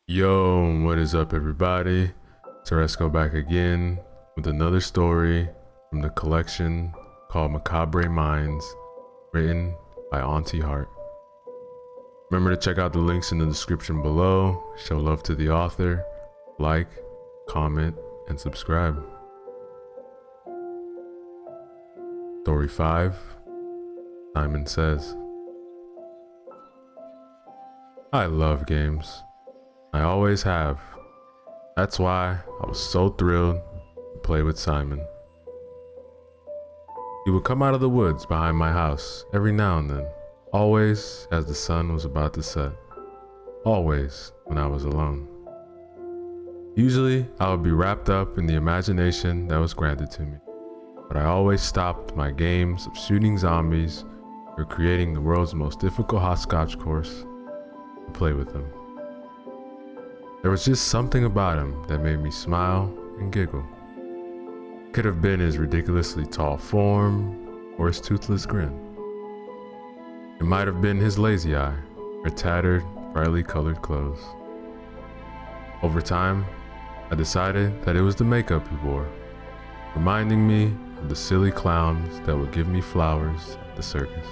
Yo, what is up, everybody? Teresco back again with another story from the collection called Macabre Minds, written by Auntie Heart. Remember to check out the links in the description below, show love to the author, like, comment, and subscribe. Story 5, Simon Says. I love games. I always have. That's why I was so thrilled to play with Simon. He would come out of the woods behind my house every now and then, always as the sun was about to set, always when I was alone. Usually I would be wrapped up in the imagination that was granted to me, but I always stopped my games of shooting zombies or creating the world's most difficult hopscotch course to play with him. There was just something about him that made me smile and giggle. It could have been his ridiculously tall form or his toothless grin. It might have been his lazy eye or tattered, brightly colored clothes. Over time, I decided that it was the makeup he wore, reminding me of the silly clowns that would give me flowers at the circus.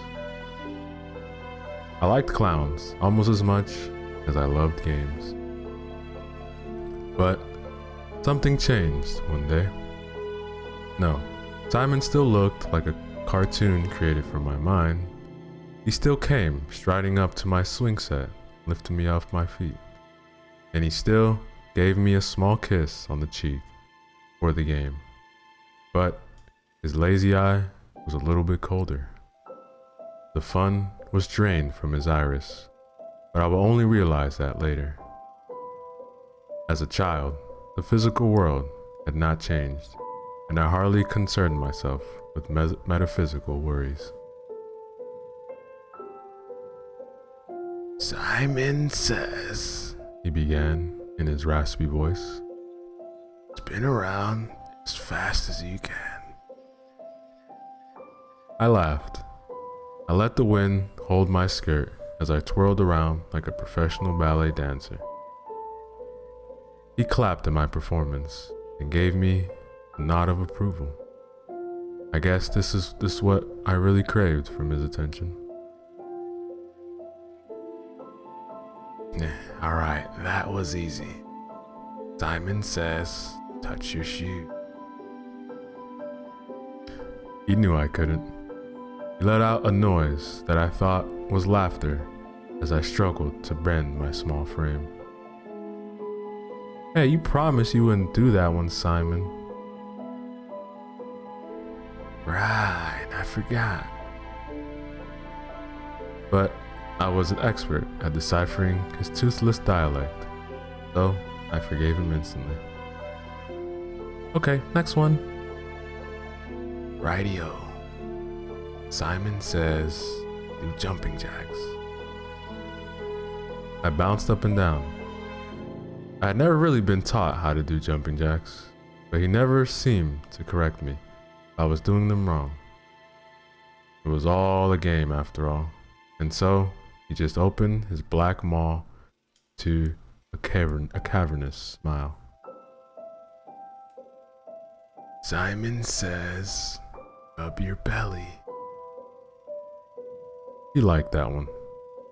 I liked clowns almost as much as I loved games. But something changed one day. No, Simon still looked like a cartoon created from my mind. He still came striding up to my swing set, lifting me off my feet. And he still gave me a small kiss on the cheek for the game. But his lazy eye was a little bit colder. The fun was drained from his iris, but I will only realize that later. As a child, the physical world had not changed, and I hardly concerned myself with metaphysical worries. Simon Says, he began in his raspy voice. Spin around as fast as you can. I laughed. I let the wind hold my skirt as I twirled around like a professional ballet dancer. He clapped at my performance and gave me a nod of approval. I guess this is what I really craved from his attention. Alright, that was easy. Simon Says, touch your shoe. He knew I couldn't. He let out a noise that I thought was laughter as I struggled to bend my small frame. Hey, you promised you wouldn't do that one, Simon. Right, I forgot. But I was an expert at deciphering his toothless dialect, so I forgave him instantly. Okay, next one. Rightio. Simon Says, do jumping jacks. I bounced up and down. I had never really been taught how to do jumping jacks, but he never seemed to correct me if I was doing them wrong. It was all a game after all, and so he just opened his black maw to a cavernous smile. Simon Says, rub your belly. He liked that one.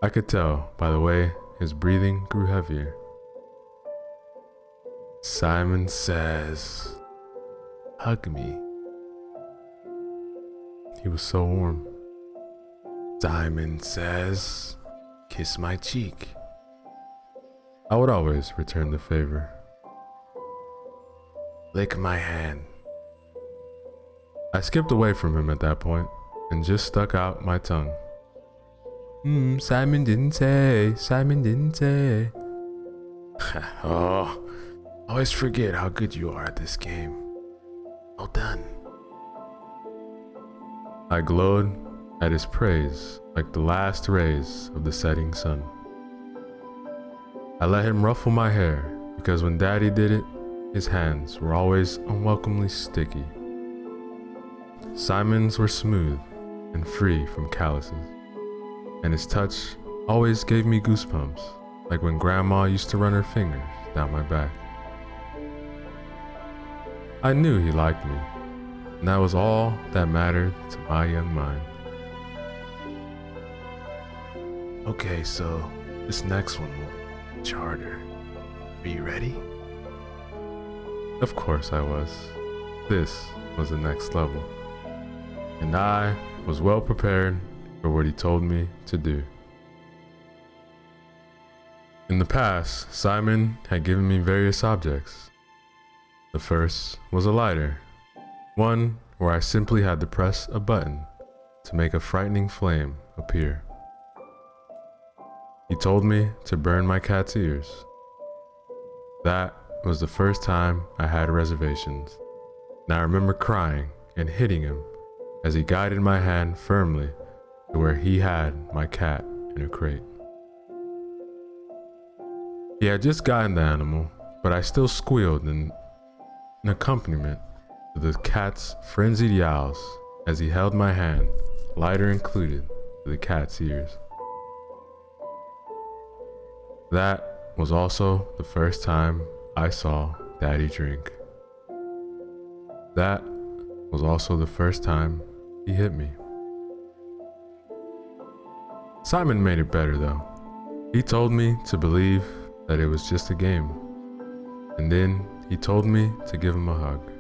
I could tell by the way his breathing grew heavier. Simon Says, hug me. He was so warm. Simon Says, kiss my cheek. I would always return the favor. Lick my hand. I skipped away from him at that point and just stuck out my tongue. Simon didn't say, Simon didn't say. Oh, always forget how good you are at this game. Well done. I glowed at his praise like the last rays of the setting sun. I let him ruffle my hair because when Daddy did it, his hands were always unwelcomely sticky. Simon's were smooth and free from calluses, and his touch always gave me goosebumps like when Grandma used to run her fingers down my back. I knew he liked me, and that was all that mattered to my young mind. Okay, so this next one will be much harder. Are you ready? Of course I was. This was the next level, and I was well prepared for what he told me to do. In the past, Simon had given me various objects. The first was a lighter, one where I simply had to press a button to make a frightening flame appear. He told me to burn my cat's ears. That was the first time I had reservations, and I remember crying and hitting him as he guided my hand firmly to where he had my cat in a crate. He had just gotten the animal, but I still squealed in accompaniment to the cat's frenzied yowls as he held my hand, lighter included, to the cat's ears. That was also the first time I saw Daddy drink. That was also the first time he hit me. Simon made it better though. He told me to believe that it was just a game, and then he told me to give him a hug.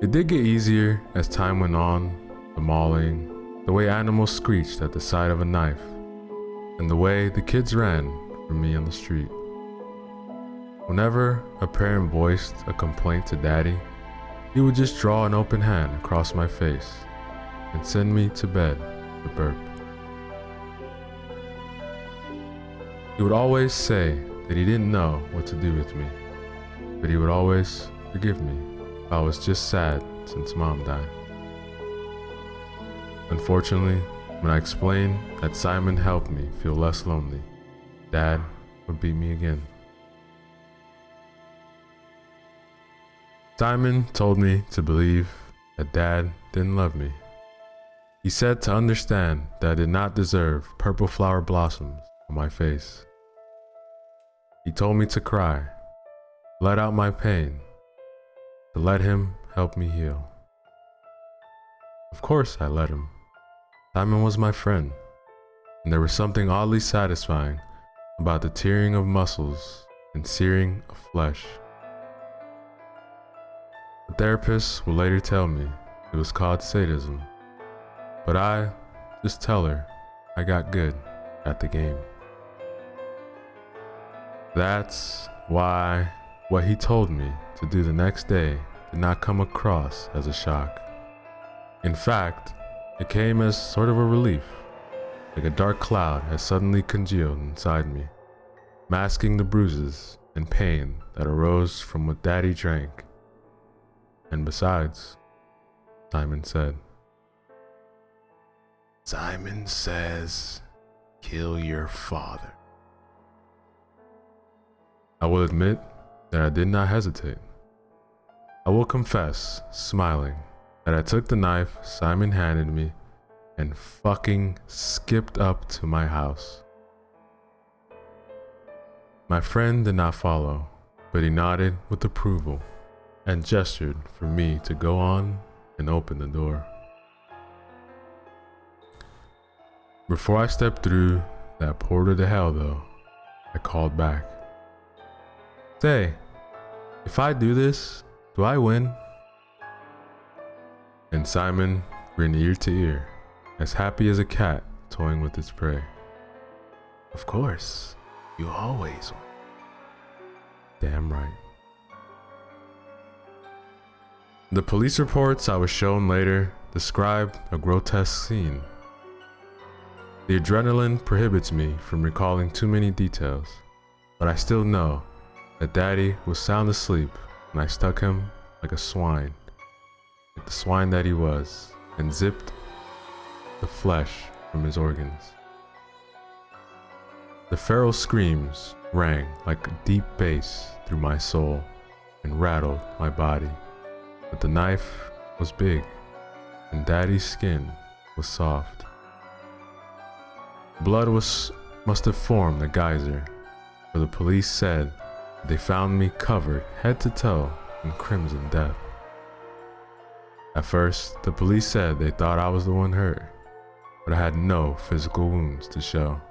It did get easier as time went on, the mauling, the way animals screeched at the sight of a knife, and the way the kids ran from me on the street. Whenever a parent voiced a complaint to Daddy, he would just draw an open hand across my face and send me to bed to burp. He would always say that he didn't know what to do with me, but he would always forgive me if I was just sad since Mom died. Unfortunately, when I explained that Simon helped me feel less lonely, Dad would beat me again. Simon told me to believe that Dad didn't love me. He said to understand that I did not deserve purple flower blossoms on my face. He told me to cry, let out my pain, to let him help me heal. Of course I let him. Simon was my friend, and there was something oddly satisfying about the tearing of muscles and searing of flesh. The therapist would later tell me it was called sadism, but I just tell her I got good at the game. That's why what he told me to do the next day did not come across as a shock. In fact, it came as sort of a relief, like a dark cloud had suddenly congealed inside me, masking the bruises and pain that arose from what Daddy drank. And besides, Simon said, Simon says, kill your father. I will admit that I did not hesitate. I will confess, smiling, that I took the knife Simon handed me and fucking skipped up to my house. My friend did not follow, but he nodded with approval and gestured for me to go on and open the door. Before I stepped through that portal to hell though, I called back. Say, if I do this, do I win? And Simon grinned ear to ear, as happy as a cat toying with its prey. Of course, you always win. Damn right. The police reports I was shown later described a grotesque scene. The adrenaline prohibits me from recalling too many details, but I still know that Daddy was sound asleep when I stuck him like a swine, like the swine that he was, and zipped the flesh from his organs. The feral screams rang like a deep bass through my soul and rattled my body, but the knife was big and Daddy's skin was soft. Blood was must have formed a geyser, for the police said they found me covered head to toe in crimson death. At first, the police said they thought I was the one hurt, but I had no physical wounds to show.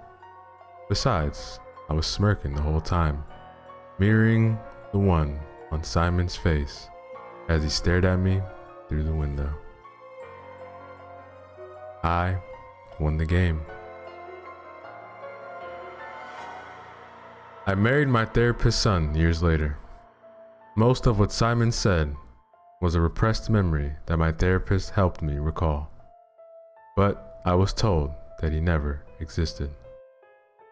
Besides, I was smirking the whole time, mirroring the one on Simon's face as he stared at me through the window. I won the game. I married my therapist's son years later. Most of what Simon said was a repressed memory that my therapist helped me recall. But I was told that he never existed.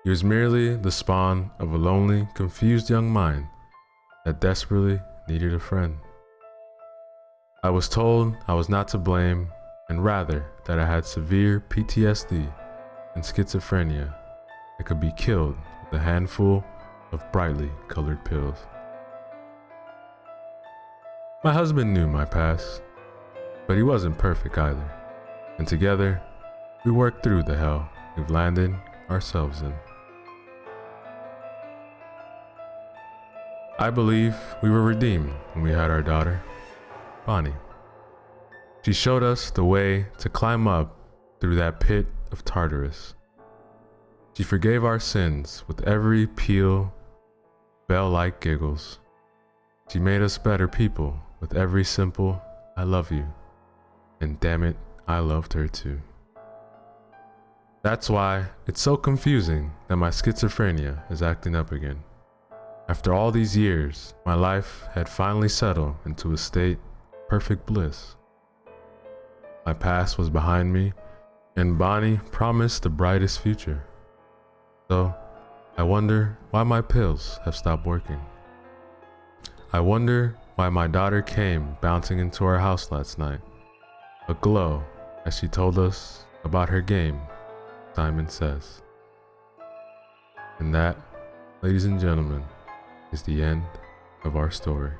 He was merely the spawn of a lonely, confused young mind that desperately needed a friend. I was told I was not to blame, and rather that I had severe PTSD and schizophrenia that could be killed with a handful of brightly colored pills. My husband knew my past, but he wasn't perfect either, and together we worked through the hell we've landed ourselves in. I believe we were redeemed when we had our daughter, Bonnie. She showed us the way to climb up through that pit of Tartarus. She forgave our sins with every peel, bell-like giggles. She made us better people with every simple "I love you," and damn it, I loved her too. That's why it's so confusing that my schizophrenia is acting up again. After all these years, my life had finally settled into a state of perfect bliss. My past was behind me, and Bonnie promised the brightest future. So, I wonder why my pills have stopped working. I wonder why my daughter came bouncing into our house last night, aglow as she told us about her game, Simon Says. And that, ladies and gentlemen, is the end of our story.